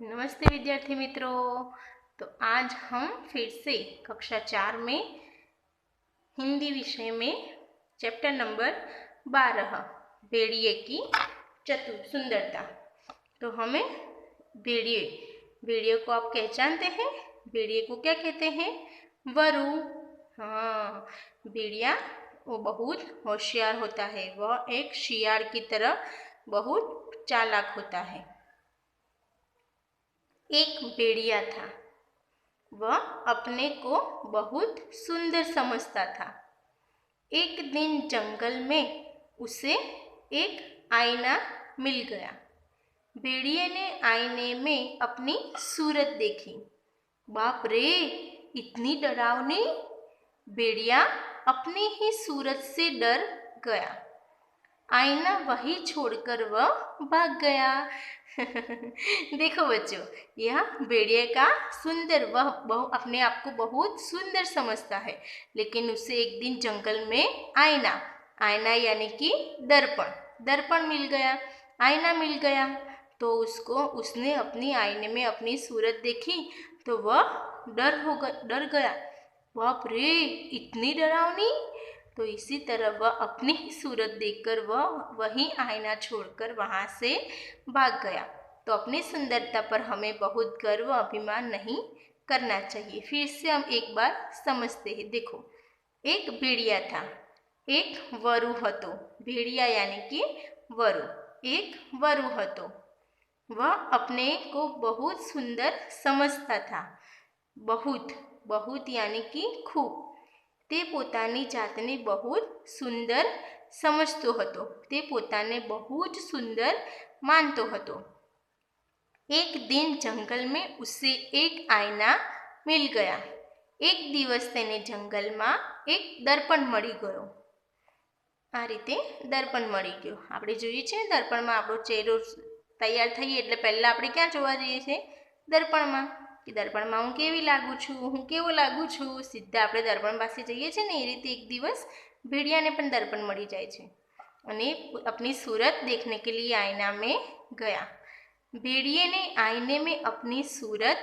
नमस्ते विद्यार्थी मित्रों। तो आज हम फिर से कक्षा 4 में हिंदी विषय में चैप्टर नंबर 12 भेड़िए की चतुर सुंदरता। तो हमें भेड़िए भेड़िए को आप क्या जानते हैं? भेड़िए को क्या कहते हैं? वरु। हाँ, भेड़िया वो बहुत होशियार होता है। वह एक शियार की तरह बहुत चालाक होता है। एक भेड़िया था। वह अपने को बहुत सुंदर समझता था। एक दिन जंगल में उसे एक आईना मिल गया। भेड़िए ने आईने में अपनी सूरत देखी। बाप रे, इतनी डरावनी! भेड़िया अपनी ही सूरत से डर गया। आईना वही छोड़कर वह भाग गया। देखो बच्चों, यह भेड़िए का सुंदर, वह अपने आप को बहुत सुंदर समझता है, लेकिन उसे एक दिन जंगल में आईना आईना यानी कि दर्पण मिल गया। आईना मिल गया तो उसने अपनी आईने में अपनी सूरत देखी तो वह डर गया। बाप रे, इतनी डरावनी! तो इसी तरह वह अपनी ही सूरत देखकर वह वही आईना छोड़कर वहां से भाग गया। तो अपनी सुंदरता पर हमें बहुत गर्व अभिमान नहीं करना चाहिए। फिर से हम एक बार समझते हैं। देखो, एक भेड़िया था, एक वरु हतो। भेड़िया यानी कि वरु। एक वरु हतो। वह अपने को बहुत सुंदर समझता था। बहुत बहुत यानी कि खूब। તે પોતાની જાતને બહુ જ સુંદર સમજતો હતો। તે પોતાને બહુ જ સુંદર માનતો હતો। एक दिन जंगल में उसे एक आईना मिल गया। एक दिवस તેને જંગલમાં એક દર્પણ મળી ગયો। આ રીતે દર્પણ મળી ગયો। આપણે જોઈએ છે દર્પણમાં આપણો ચહેરો તૈયાર થઈએ એટલે પહેલાં આપણે ક્યાં જોવા જઈએ છીએ? દર્પણમાં, કે દર્પણમાં હું કેવી लागू છું, હું કેવો लागू છું। સીધા આપણે દર્પણ પાસે જઈએ છીએ ને, એ રીતે એક દિવસ भेड़िया પણ દર્પણ મળી જાય છે અને अपनी सूरत देखने के लिए आईना में गया। भेड़िए ने आईने में अपनी सूरत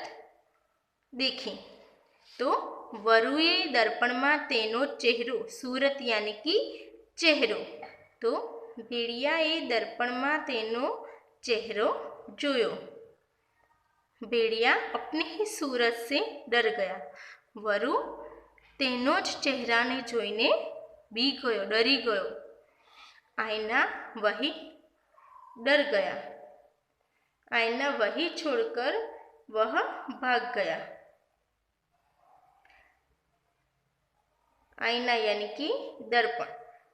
देखी तो वरुए दर्पण में तेनो चेहरो, सूरत यानी कि चेहरो, तो भेड़ियाए दर्पण में तेनो चेहरो जोयो। भेड़िया अपनी ही सूरत से डर गया। वरु तेनो ज चेहरा ने जोईने बी गयो, डरी गयो। आईना वही डर गया। आईना वही छोड़कर वह भाग गया। आईना यानी कि दर्पण।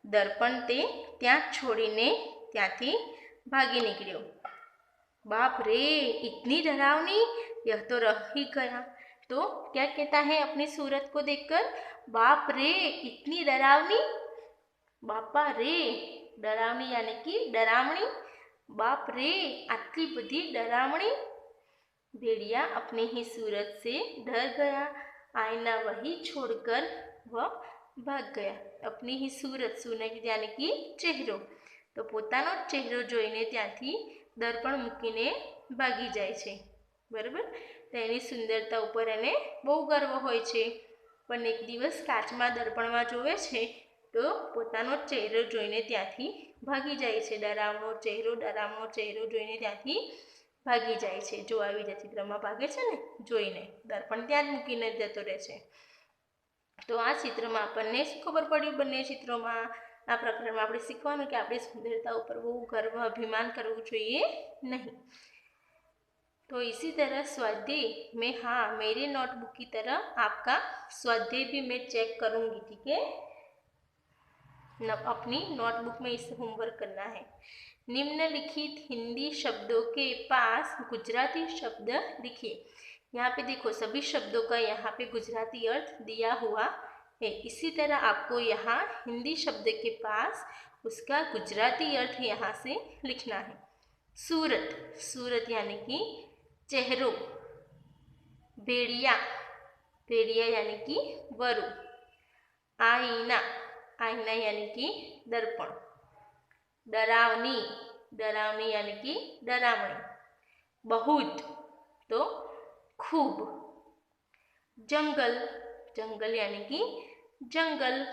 दर्पण ते त्या छोड़ीने त्याथी भागी निकळ्यो। बाप रे, इतनी डरावनी! यह तो रह ही गया। तो क्या कहता है अपनी सूरत को देखकर? बाप रे, इतनी डरावनी! बापा रे, डरावनी यानी कि डरावनी। बाप रे, आटली बधी डरावनी! भेड़िया अपनी ही सूरत से डर गया। आईना वही छोड़कर वह भाग गया। अपनी ही सूरत यानी कि चेहरो, तो પોતાનો ચહેરો જોઈને ત્યાંથી દર્પણ મૂકીને ભાગી જાય છે। બરાબર, તેની સુંદરતા ઉપર એને બહુ ગર્વ હોય છે, પણ એક દિવસ કાચમાં દર્પણમાં જોવે છે તો પોતાનો ચહેરો જોઈને ત્યાંથી ભાગી જાય છે। ડરાવનો ચહેરો જોઈને ત્યાંથી ભાગી જાય છે। જો આવી રીતે ચિત્રમાં ભાગે છે ને, જોઈને દર્પણ ત્યાં જ મૂકીને જતો રહે છે। તો આ ચિત્રમાં આપણને શું ખબર પડી? બંને ચિત્રોમાં આ પ્રકરણમાં આપણે શીખવાનું કે આપણી સુંદરતા ઉપર બહુ ગર્વ અભિમાન કરવું જોઈએ નહીં। तो इसी तरह स्वाध्याय में, हाँ, मेरे नोटबुक की तरह आपका स्वाध्याय भी मैं चेक करूँगी, ठीक है? अपनी नोटबुक में इसे होमवर्क करना है। निम्नलिखित हिंदी शब्दों के पास गुजराती शब्द लिखिए। यहाँ पे देखो, सभी शब्दों का यहाँ पे गुजराती अर्थ दिया हुआ है। इसी तरह आपको यहाँ हिंदी शब्द के पास उसका गुजराती अर्थ यहाँ से लिखना है। सूरत, सूरत यानी कि चेहरो। भेड़िया, भेड़िया यानी कि वरु। आईना, आईना यानी कि दर्पण। डरावनी, डरावनी यानी कि डरावनी। बहुत, तो खूब। जंगल, जंगल यानी कि जंगल।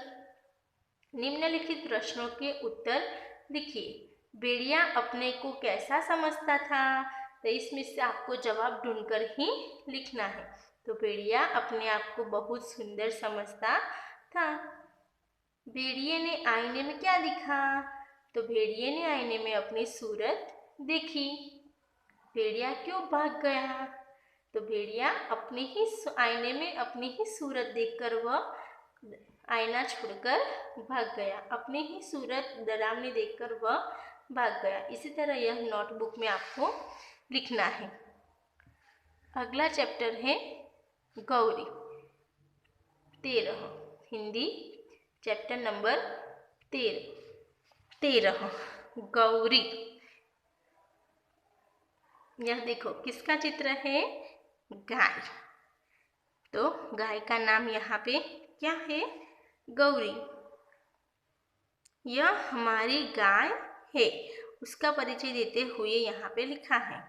निम्नलिखित प्रश्नों के उत्तर लिखिए। भेड़िया अपने को कैसा समझता था? तो इसमें से आपको जवाब ढूंढकर ही लिखना है। तो भेड़िया अपने आप को बहुत सुंदर समझता था। भेड़िए ने आईने में क्या देखा? तो भेड़िए ने आईने में अपनी सूरत देखी। भेड़िया क्यों भाग गया? तो भेड़िया अपने ही आईने में अपनी ही सूरत देखकर वह आईना छोड़कर भाग गया। अपनी ही सूरत डरावनी देखकर वह भाग गया। इसी तरह यह नोटबुक में आपको लिखना है। अगला चैप्टर है गौरी 13, हिंदी चैप्टर नंबर 13 गौरी। यह देखो किसका चित्र है? गाय। तो गाय का नाम यहाँ पे क्या है? गौरी। यह हमारी गाय है, उसका परिचय देते हुए यहाँ पे लिखा है।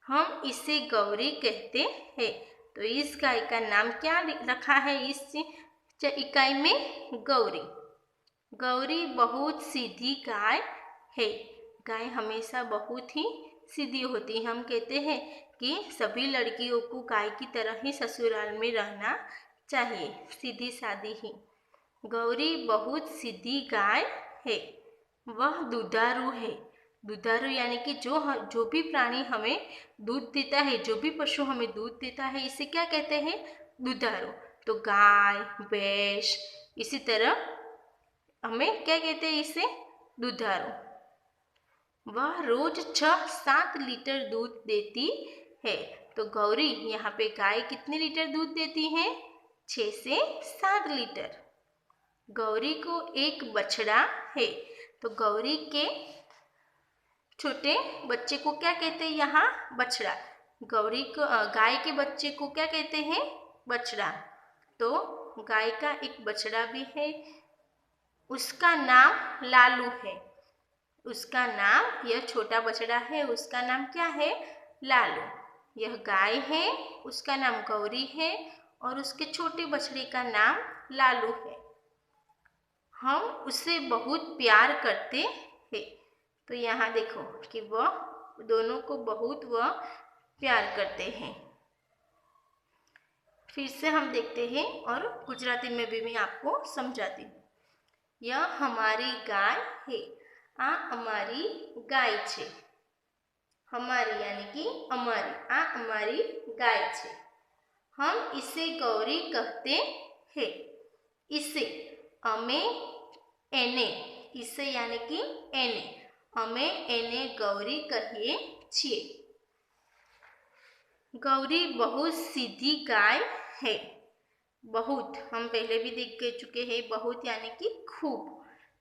हम इसे गौरी कहते हैं। तो इस गाय का नाम क्या रखा है इस इकाई में? गौरी। गौरी बहुत सीधी गाय है। गाय हमेशा बहुत ही सीधी होती है। हम कहते हैं कि सभी लड़कियों को गाय की तरह ही ससुराल में रहना चाहिए, सीधी सादी ही। गौरी बहुत सीधी गाय है। वह दुधारू है। दुधारू यानी कि जो भी प्राणी हमें दूध देता है, जो भी पशु हमें दूध देता है, इसे क्या कहते हैं? दुधारू। तो गाय, भैंस, इसी तरह हमें क्या कहते हैं? इसे दुधारू। वह रोज 6-7 लीटर दूध देती है। तो गौरी यहाँ पे गाय कितने लीटर दूध देती है? 6 से 7 लीटर। गौरी को एक बछड़ा है। तो गौरी के छोटे बच्चे को क्या कहते हैं? यहाँ बछड़ा। गौरी को गाय के बच्चे को क्या कहते हैं? बछड़ा। तो गाय का एक बछड़ा भी है, उसका नाम लालू है। उसका नाम, यह छोटा बछड़ा है, उसका नाम क्या है? लालू। यह गाय है, उसका नाम गौरी है और उसके छोटे बछड़े का नाम लालू है। हम उसे बहुत प्यार करते हैं। तो यहाँ देखो कि वह दोनों को बहुत वह प्यार करते हैं। फिर से हम देखते हैं और गुजराती में भी मैं आपको समझाती हूँ। यह हमारी गाय है। आ हमारी गाय छे। हमारी यानी कि हमारी, आ हमारी गाय छे। हम इसे गौरी कहते हैं। इसे अमे एने, इसे यानी कि एने, अमे एने गौरी कहिए छीए। गौरी बहुत सीधी गाय है। बहुत हम पहले भी देख के चुके हैं। बहुत यानी कि खूब।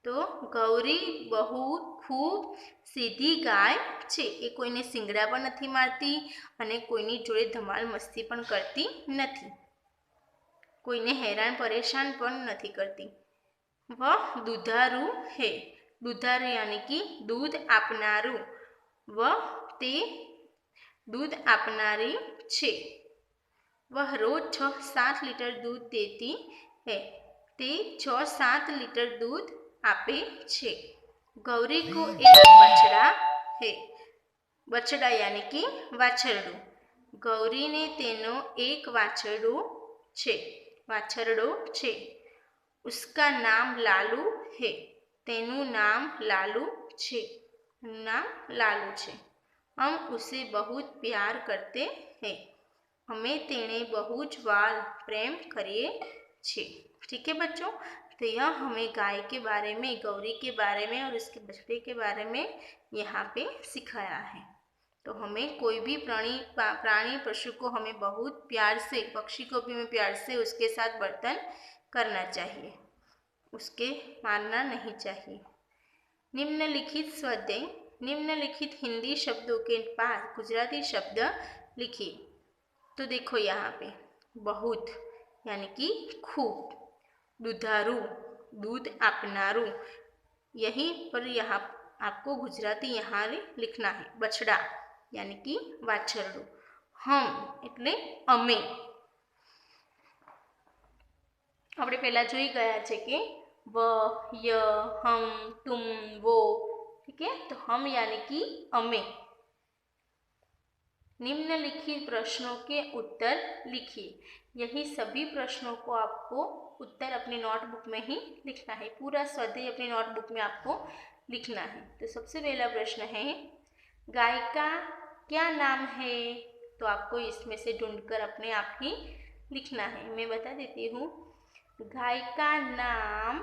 तो गौरी बहुत खूब सीधी गाय છે। એ કોઈને સિંગડા પણ નથી મારતી અને કોઈની જોડે ધમાલ મસ્તી પણ કરતી નથી, કોઈને હેરાન પરેશાન પણ નથી કરતી। वह दुधारू है। दुधारू यानी कि दूध आपनारू। वह ते दूध आपनारी छे। वह रोज 6-7 लीटर दूध देती है। ते 6-7 लीटर दूध आपे छे। गौरी को एक बछड़ा है। बछड़ा यानी कि वाछरडू। गौरी ने तेनो एक वाछरडू छे, वाछरडो छे। उसका नाम लालू है। तेनु नाम लालू छे, नाम लालू छे। हम उसे बहुत प्यार करते हैं। हमें तेने बहुत वार प्रेम करिए छे। ठीक है बच्चों, तो यह हमें गाय के बारे में, गौरी के बारे में और उसके बछड़े के बारे में यहाँ पे सिखाया है। तो हमें कोई भी प्राणी पशु को हमें बहुत प्यार से, पक्षी को भी हमें प्यार से उसके साथ बर्तन करना चाहिए, उसके मारना नहीं चाहिए। निम्नलिखित स्वाध्याय, निम्नलिखित हिंदी शब्दों के पास गुजराती शब्द लिखिए। तो देखो यहाँ पे बहुत यानी कि खूब, दुधारू दूध आपनारू, यहीं पर यहाँ आपको गुजराती यहाँ लिखना है। बछड़ा यानी कि वाछरडू। હમ એટલે અમે. આપણે પહેલા જોઈ ગયા છે કે व य हम तुम वो, ठीक है। तो हम यानी कि अमे। निम्नलिखित प्रश्नों के उत्तर लिखिए। यही सभी प्रश्नों को आपको उत्तर अपनी नोटबुक में ही लिखना है। पूरा स्वाध्याय अपनी नोटबुक में आपको लिखना है। तो सबसे पहला प्रश्न है, गाय का क्या नाम है? तो आपको इसमें से ढूंढकर अपने आप ही लिखना है। मैं बता देती हूँ, गाय का नाम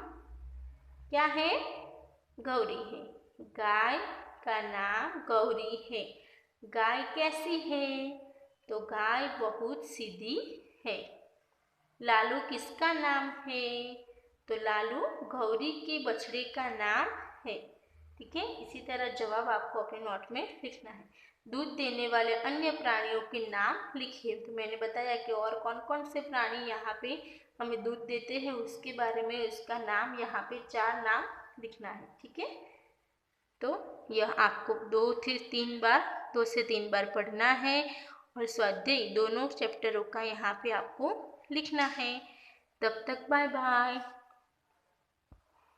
क्या है? गौरी है। गाय का नाम गौरी है। गाय कैसी है? तो गाय बहुत सीधी है। लालू किसका नाम है? तो लालू गौरी के बछड़े का नाम है। ठीक है। इसी तरह जवाब आपको अपने नोट में लिखना है। दूध देने वाले अन्य प्राणियों के नाम लिखिए। तो मैंने बताया कि और कौन कौन से प्राणी यहाँ पे हमें दूध देते हैं, उसके बारे में उसका नाम यहाँ पे 4 नाम लिखना है। ठीक है। तो यह आपको 2 से 3 बार पढ़ना है और स्वाध्याय दोनों चैप्टरों का यहाँ पे आपको लिखना है। तब तक बाय बाय।